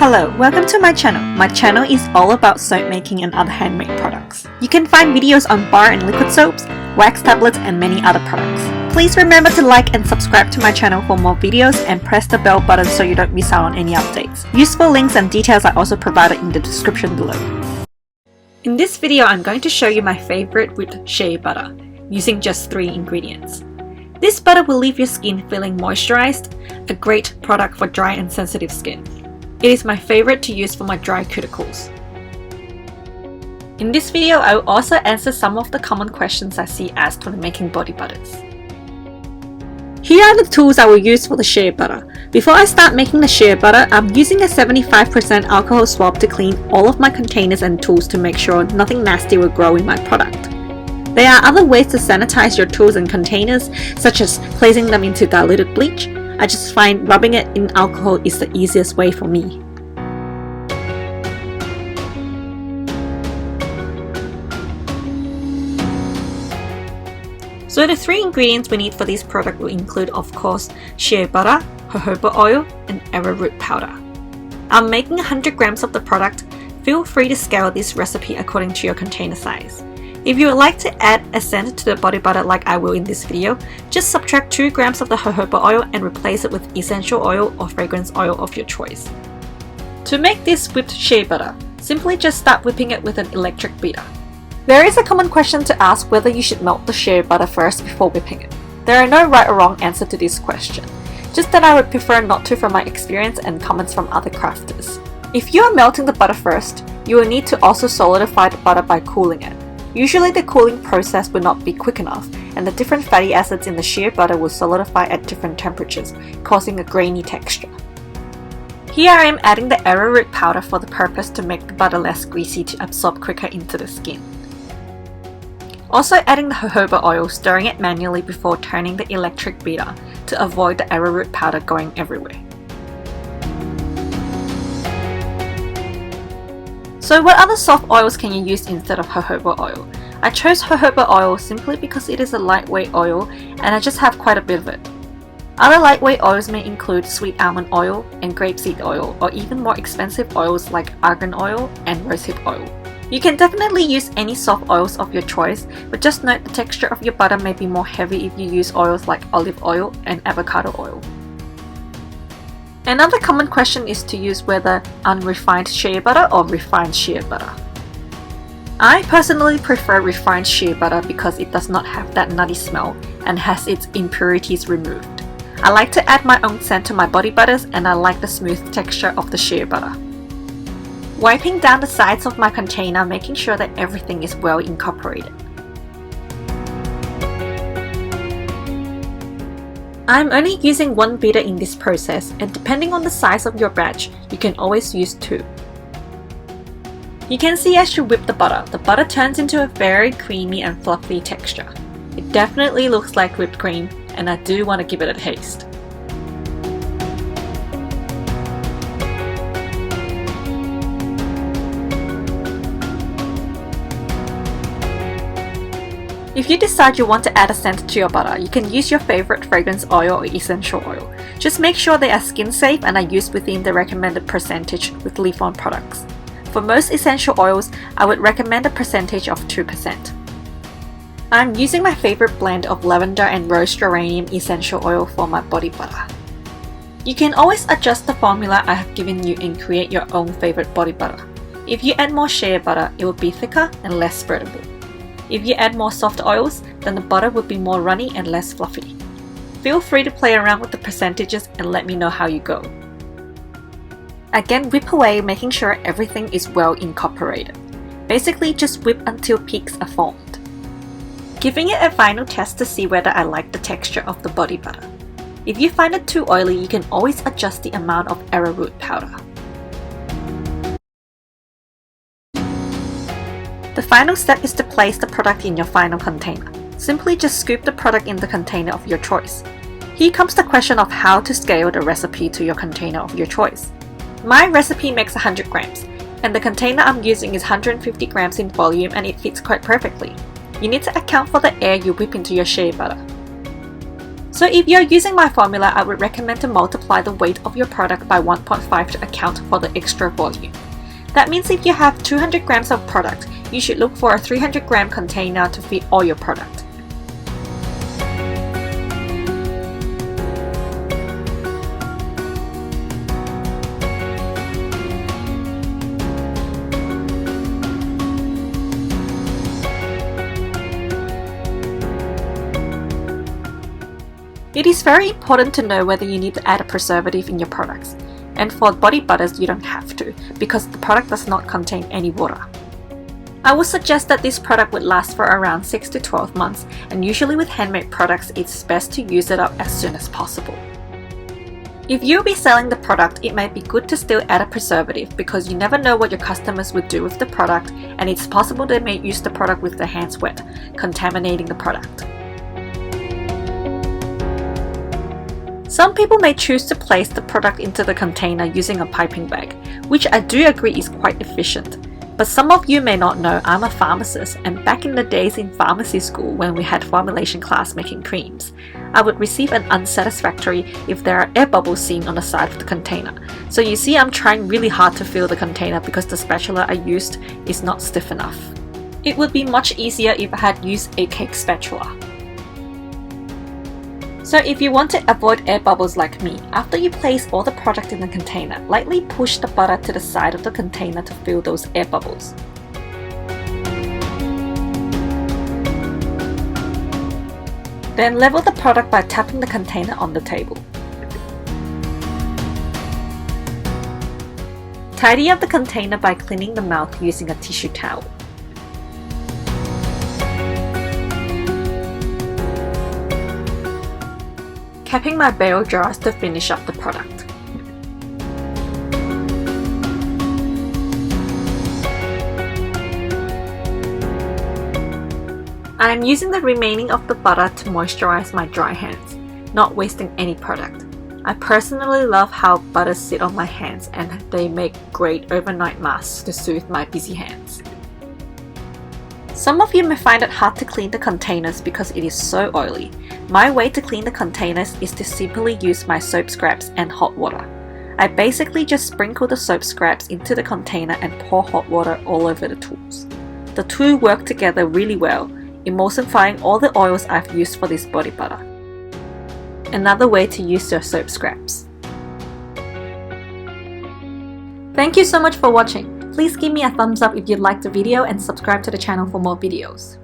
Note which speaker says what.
Speaker 1: Hello, welcome to my channel. My channel is all about soap making and other handmade products. You can find videos on bar and liquid soaps, wax tablets and many other products. Please remember to like and subscribe to my channel for more videos and press the bell button so you don't miss out on any updates. Useful links and details are also provided in the description below. In this video, I'm going to show you my favorite whipped shea butter, using just 3 ingredients. This butter will leave your skin feeling moisturized, a great product for dry and sensitive skin. It is my favorite to use for my dry cuticles. In this video, I will also answer some of the common questions I see asked when making body butters. Here are the tools I will use for the shea butter. Before I start making the shea butter, I'm using a 75% alcohol swab to clean all of my containers and tools to make sure nothing nasty will grow in my product. There are other ways to sanitize your tools and containers, such as placing them into diluted bleach. I just find rubbing it in alcohol is the easiest way for me. So the 3 ingredients we need for this product will include, of course, shea butter, jojoba oil, and arrowroot powder. I'm making 100 grams of the product. Feel free to scale this recipe according to your container size. If you would like to add a scent to the body butter like I will in this video, just subtract 2 grams of the jojoba oil and replace it with essential oil or fragrance oil of your choice. To make this whipped shea butter, simply just start whipping it with an electric beater. There is a common question to ask whether you should melt the shea butter first before whipping it. There are no right or wrong answer to this question, just that I would prefer not to from my experience and comments from other crafters. If you are melting the butter first, you will need to also solidify the butter by cooling it. Usually the cooling process will not be quick enough, and the different fatty acids in the shea butter will solidify at different temperatures, causing a grainy texture. Here I am adding the arrowroot powder for the purpose to make the butter less greasy to absorb quicker into the skin. Also adding the jojoba oil, stirring it manually before turning the electric beater to avoid the arrowroot powder going everywhere. So what other soft oils can you use instead of jojoba oil? I chose jojoba oil simply because it is a lightweight oil and I just have quite a bit of it. Other lightweight oils may include sweet almond oil and grapeseed oil, or even more expensive oils like argan oil and rosehip oil. You can definitely use any soft oils of your choice, but just note the texture of your butter may be more heavy if you use oils like olive oil and avocado oil. Another common question is to use whether unrefined shea butter or refined shea butter. I personally prefer refined shea butter because it does not have that nutty smell and has its impurities removed. I like to add my own scent to my body butters, and I like the smooth texture of the shea butter. Wiping down the sides of my container, making sure that everything is well incorporated. I'm only using 1 beater in this process, and depending on the size of your batch, you can always use 2. You can see as you whip the butter turns into a very creamy and fluffy texture. It definitely looks like whipped cream, and I do want to give it a taste. If you decide you want to add a scent to your butter, you can use your favorite fragrance oil or essential oil. Just make sure they are skin safe and are used within the recommended percentage with Livon products. For most essential oils, I would recommend a percentage of 2%. I'm using my favorite blend of lavender and rose geranium essential oil for my body butter. You can always adjust the formula I have given you and create your own favorite body butter. If you add more shea butter, it will be thicker and less spreadable. If you add more soft oils, then the butter would be more runny and less fluffy. Feel free to play around with the percentages and let me know how you go. Again, whip away, making sure everything is well incorporated. Basically, just whip until peaks are formed. Giving it a final test to see whether I like the texture of the body butter. If you find it too oily, you can always adjust the amount of arrowroot powder. The final step is to place the product in your final container. Simply just scoop the product in the container of your choice. Here comes the question of how to scale the recipe to your container of your choice. My recipe makes 100 grams, and the container I'm using is 150 grams in volume, and it fits quite perfectly. You need to account for the air you whip into your shea butter. So if you're using my formula, I would recommend to multiply the weight of your product by 1.5 to account for the extra volume. That means if you have 200 grams of product, you should look for a 300 gram container to fit all your product. It is very important to know whether you need to add a preservative in your products. And for body butters, you don't have to, because the product does not contain any water. I would suggest that this product would last for around 6 to 12 months, and usually with handmade products, it's best to use it up as soon as possible. If you'll be selling the product, it might be good to still add a preservative because you never know what your customers would do with the product, and it's possible they may use the product with their hands wet, contaminating the product. Some people may choose to place the product into the container using a piping bag, which I do agree is quite efficient. But some of you may not know I'm a pharmacist, and back in the days in pharmacy school when we had formulation class making creams, I would receive an unsatisfactory if there are air bubbles seen on the side of the container. So you see I'm trying really hard to fill the container because the spatula I used is not stiff enough. It would be much easier if I had used a cake spatula. So if you want to avoid air bubbles like me, after you place all the product in the container, lightly push the butter to the side of the container to fill those air bubbles. Then level the product by tapping the container on the table. Tidy up the container by cleaning the mouth using a tissue towel. Capping my barrel jars to finish up the product. I am using the remaining of the butter to moisturize my dry hands, not wasting any product. I personally love how butters sit on my hands, and they make great overnight masks to soothe my busy hands. Some of you may find it hard to clean the containers because it is so oily. My way to clean the containers is to simply use my soap scraps and hot water. I basically just sprinkle the soap scraps into the container and pour hot water all over the tools. The two work together really well, emulsifying all the oils I've used for this body butter. Another way to use your soap scraps. Thank you so much for watching. Please give me a thumbs up if you liked the video and subscribe to the channel for more videos.